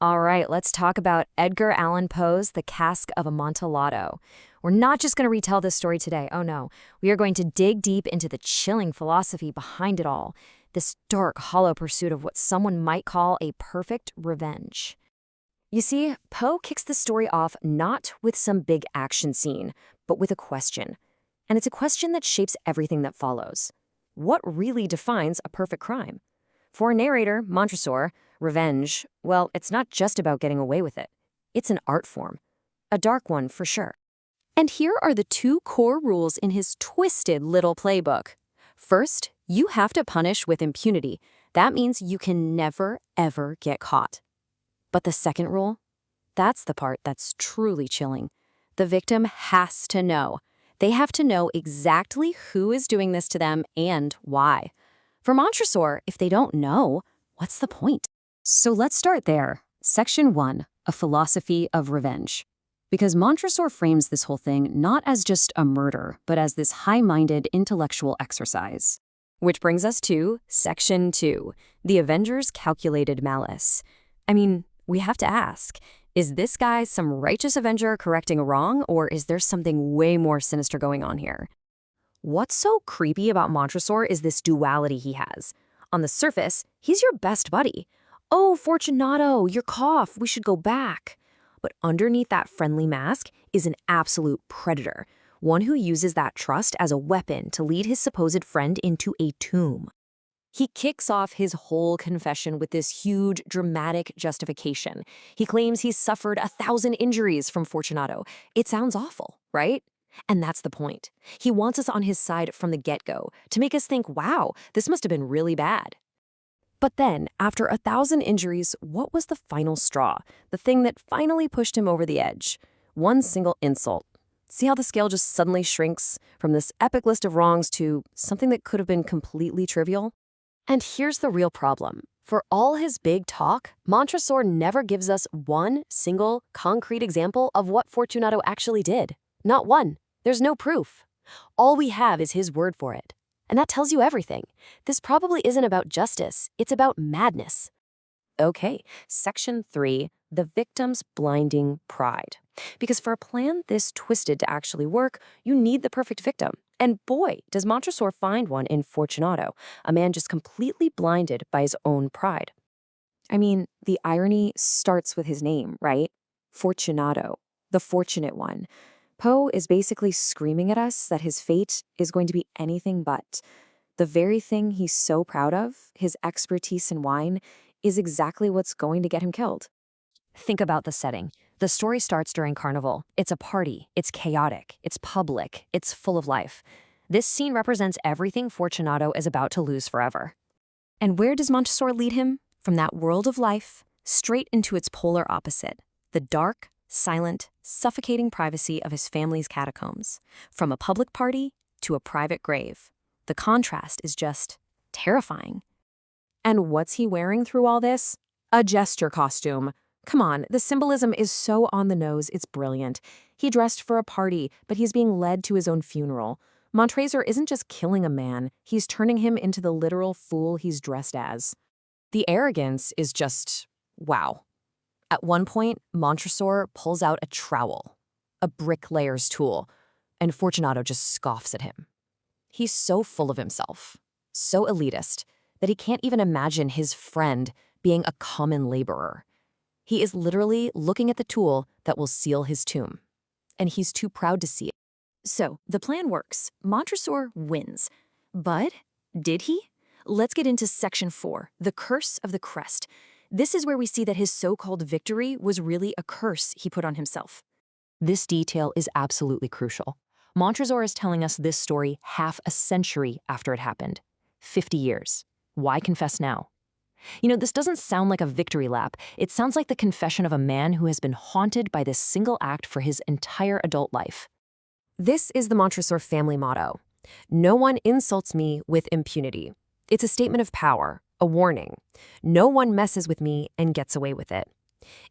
All right, let's talk about Edgar Allan Poe's The Cask of Amontillado. We're not just going to retell this story today. Oh no. We are going to dig deep into the chilling philosophy behind it all, this dark, hollow pursuit of what someone might call a perfect revenge. You see, Poe kicks the story off not with some big action scene, but with a question. And it's a question that shapes everything that follows. What really defines a perfect crime? For narrator Montresor, revenge, well, it's not just about getting away with it. It's an art form. A dark one, for sure. And here are the two core rules in his twisted little playbook. First, you have to punish with impunity. That means you can never, ever get caught. But the second rule? That's the part that's truly chilling. The victim has to know. They have to know exactly who is doing this to them and why. For Montresor, if they don't know, what's the point? So let's start there. Section 1, A Philosophy of Revenge. Because Montresor frames this whole thing not as just a murder, but as this high-minded intellectual exercise. Which brings us to Section 2, The Avenger's Calculated Malice. I mean, we have to ask, is this guy some righteous avenger correcting a wrong, or is there something way more sinister going on here? What's so creepy about Montresor is this duality he has. On the surface, he's your best buddy. Oh, Fortunato, your cough, we should go back. But underneath that friendly mask is an absolute predator, one who uses that trust as a weapon to lead his supposed friend into a tomb. He kicks off his whole confession with this huge, dramatic justification. He claims he's suffered 1,000 injuries from Fortunato. It sounds awful, right? And that's the point. He wants us on his side from the get-go, to make us think, wow, this must have been really bad. But then, after 1,000 injuries, what was the final straw? The thing that finally pushed him over the edge? One single insult. See how the scale just suddenly shrinks from this epic list of wrongs to something that could have been completely trivial? And here's the real problem. For all his big talk, Montresor never gives us one single, concrete example of what Fortunato actually did. Not one. There's no proof. All we have is his word for it. And that tells you everything. This probably isn't about justice. It's about madness. Okay, Section 3, The Victim's Blinding Pride. Because for a plan this twisted to actually work, you need the perfect victim. And boy, does Montresor find one in Fortunato, a man just completely blinded by his own pride. I mean, the irony starts with his name, right? Fortunato, the fortunate one. Poe is basically screaming at us that his fate is going to be anything but. The very thing he's so proud of, his expertise in wine, is exactly what's going to get him killed. Think about the setting. The story starts during Carnival. It's a party. It's chaotic. It's public. It's full of life. This scene represents everything Fortunato is about to lose forever. And where does Montresor lead him? From that world of life, straight into its polar opposite, the dark, silent, suffocating privacy of his family's catacombs. From a public party to a private grave. The contrast is just terrifying. And what's he wearing through all this? A jester costume. Come on, the symbolism is so on the nose, it's brilliant. He dressed for a party, but he's being led to his own funeral. Montresor isn't just killing a man, he's turning him into the literal fool he's dressed as. The arrogance is just, wow. At one point, Montresor pulls out a trowel, a bricklayer's tool, and Fortunato just scoffs at him. He's so full of himself, so elitist, that he can't even imagine his friend being a common laborer. He is literally looking at the tool that will seal his tomb, and he's too proud to see it. So, the plan works. Montresor wins. But did he? Let's get into Section 4, The Curse of the Crest. This is where we see that his so-called victory was really a curse he put on himself. This detail is absolutely crucial. Montresor is telling us this story half a century after it happened. 50 years. Why confess now? You know, this doesn't sound like a victory lap. It sounds like the confession of a man who has been haunted by this single act for his entire adult life. This is the Montresor family motto. No one insults me with impunity. It's a statement of power, a warning. No one messes with me and gets away with it.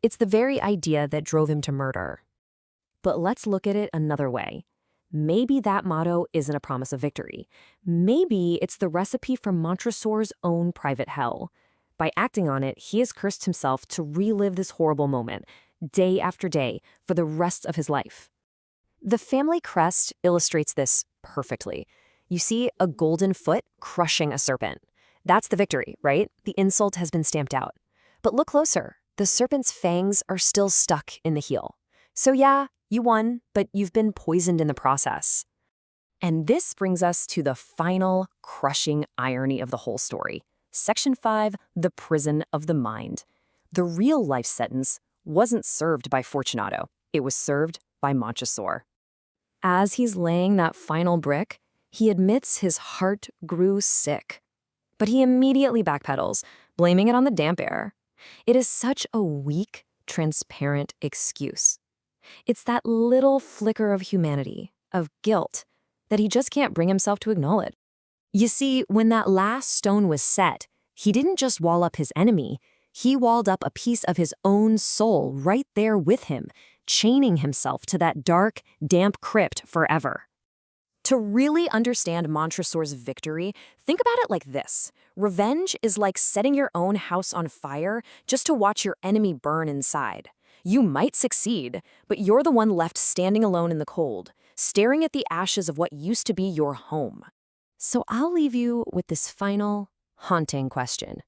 It's the very idea that drove him to murder. But let's look at it another way. Maybe that motto isn't a promise of victory. Maybe it's the recipe for Montresor's own private hell. By acting on it, he has cursed himself to relive this horrible moment, day after day, for the rest of his life. The family crest illustrates this perfectly. You see a golden foot crushing a serpent. That's the victory, right? The insult has been stamped out. But look closer. The serpent's fangs are still stuck in the heel. So yeah, you won, but you've been poisoned in the process. And this brings us to the final, crushing irony of the whole story. Section 5, the prison of the mind. The real life sentence wasn't served by Fortunato. It was served by Montresor. As he's laying that final brick, he admits his heart grew sick. But he immediately backpedals, blaming it on the damp air. It is such a weak, transparent excuse. It's that little flicker of humanity, of guilt, that he just can't bring himself to acknowledge. You see, when that last stone was set, he didn't just wall up his enemy, he walled up a piece of his own soul right there with him, chaining himself to that dark, damp crypt forever. To really understand Montresor's victory, think about it like this. Revenge is like setting your own house on fire just to watch your enemy burn inside. You might succeed, but you're the one left standing alone in the cold, staring at the ashes of what used to be your home. So I'll leave you with this final, haunting question.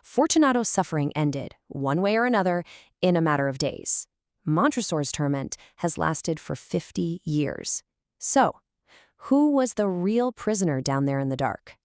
Fortunato's suffering ended, one way or another, in a matter of days. Montresor's torment has lasted for 50 years. So, who was the real prisoner down there in the dark?